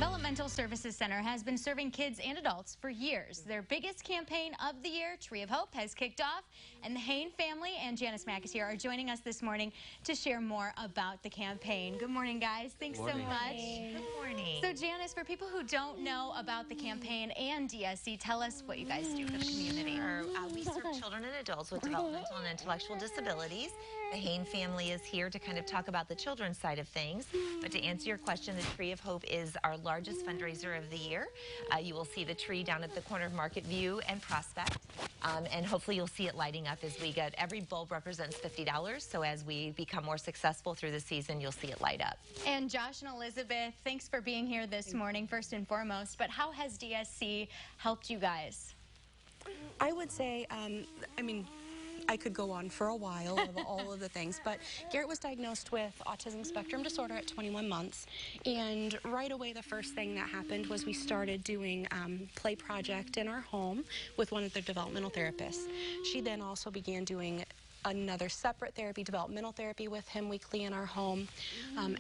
Developmental Services Center has been serving kids and adults for years. Their biggest campaign of the year, Tree of Hope, has kicked off, and the Hayn family and Janice McAteer are joining us this morning to share more about the campaign. Good morning, guys. Thanks so much. Good morning. So, Janice, for people who don't know about the campaign and DSC, tell us what you guys do for the community. We serve children and adults with developmental and intellectual disabilities. The Hayn family is here to kind of talk about the children's side of things. But to answer your question, the Tree of Hope is our largest fundraiser of the year. You will see the tree down at the corner of Market View and Prospect. And hopefully you'll see it lighting up as we get. Every bulb represents $50. So as we become more successful through the season, you'll see it light up. And Josh and Elizabeth, thanks for being here this morning, first and foremost. But how has DSC helped you guys? I would say, I could go on for a while of all of the things, but Garrett was diagnosed with autism spectrum disorder at 21 months, and right away the first thing that happened was we started doing play project in our home with one of the developmental therapists. She then also began doing another separate therapy, developmental therapy, with him weekly in our home.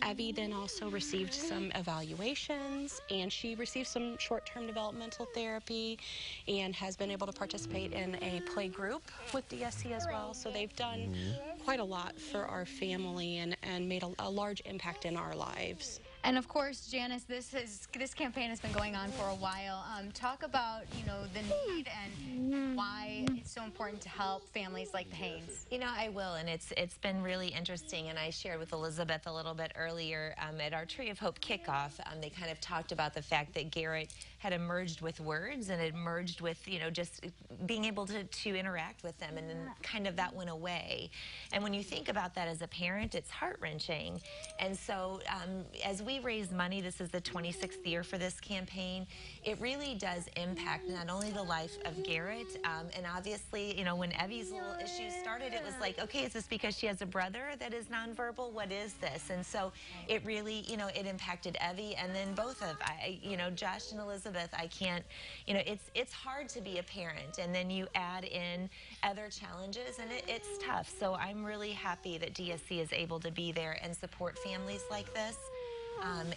Evie then also received some evaluations, and she received some short-term developmental therapy and has been able to participate in a play group with DSC as well. So they've done quite a lot for our family and made a large impact in our lives. And of course, Janice, this campaign has been going on for a while. Talk about, the need and why it's so important to help families like the Hayns. I will, and it's been really interesting, and I shared with Elizabeth a little bit earlier at our Tree of Hope kickoff. They kind of talked about the fact that Garrett had emerged with words and emerged with, just being able to interact with them, and then kind of that went away. And when you think about that as a parent, it's heart-wrenching. And so as we raise money, this is the 26th year for this campaign, it really does impact not only the life of Garrett, and obviously, when Evie's little issues started, it was like, okay, is this because she has a brother that is nonverbal? What is this? And so it really, it impacted Evie, and then both of, Josh and Elizabeth, I can't, it's hard to be a parent, and then you add in other challenges, and it's tough. So I'm really happy that DSC is able to be there and support families like this,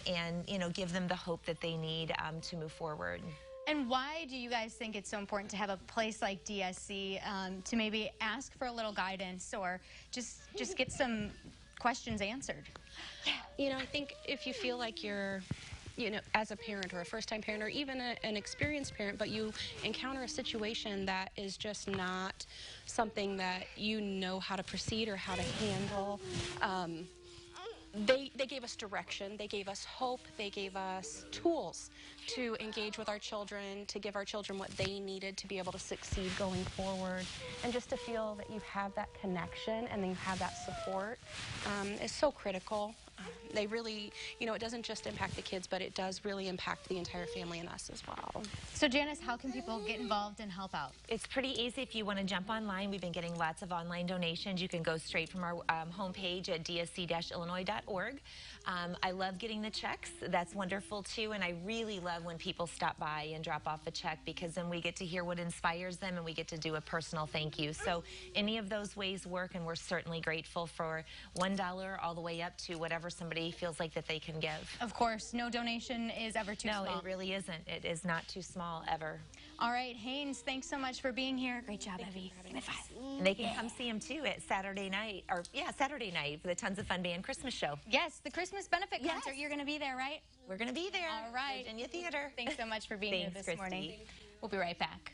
and, give them the hope that they need to move forward. And why do you guys think it's so important to have a place like DSC to maybe ask for a little guidance or just get some questions answered? I think if you feel like you're, as a parent or a first-time parent or even an experienced parent, but you encounter a situation that is just not something that you know how to proceed or how to handle, they gave us direction, they gave us hope, they gave us tools to engage with our children, to give our children what they needed to be able to succeed going forward, and just to feel that you have that connection and then you have that support is so critical. They really, it doesn't just impact the kids, but it does really impact the entire family and us as well. So Janice, how can people get involved and help out? It's pretty easy if you want to jump online. We've been getting lots of online donations. You can go straight from our homepage at dsc-illinois.org. I love getting the checks. That's wonderful too, and I really love when people stop by and drop off a check, because then we get to hear what inspires them and we get to do a personal thank you. So any of those ways work, and we're certainly grateful for $1 all the way up to whatever somebody feels like that they can give. Of course, no donation is ever too small. No, it really isn't. It is not too small ever. All right, Haynes, thanks so much for being here. Great job, Evie. And they can come see him too at Saturday night for the Tons of Fun Band Christmas show. Yes, the Christmas benefit concert. You're going to be there, right? We're going to be there. All right. Virginia Theater. Thanks so much for being here this morning. We'll be right back.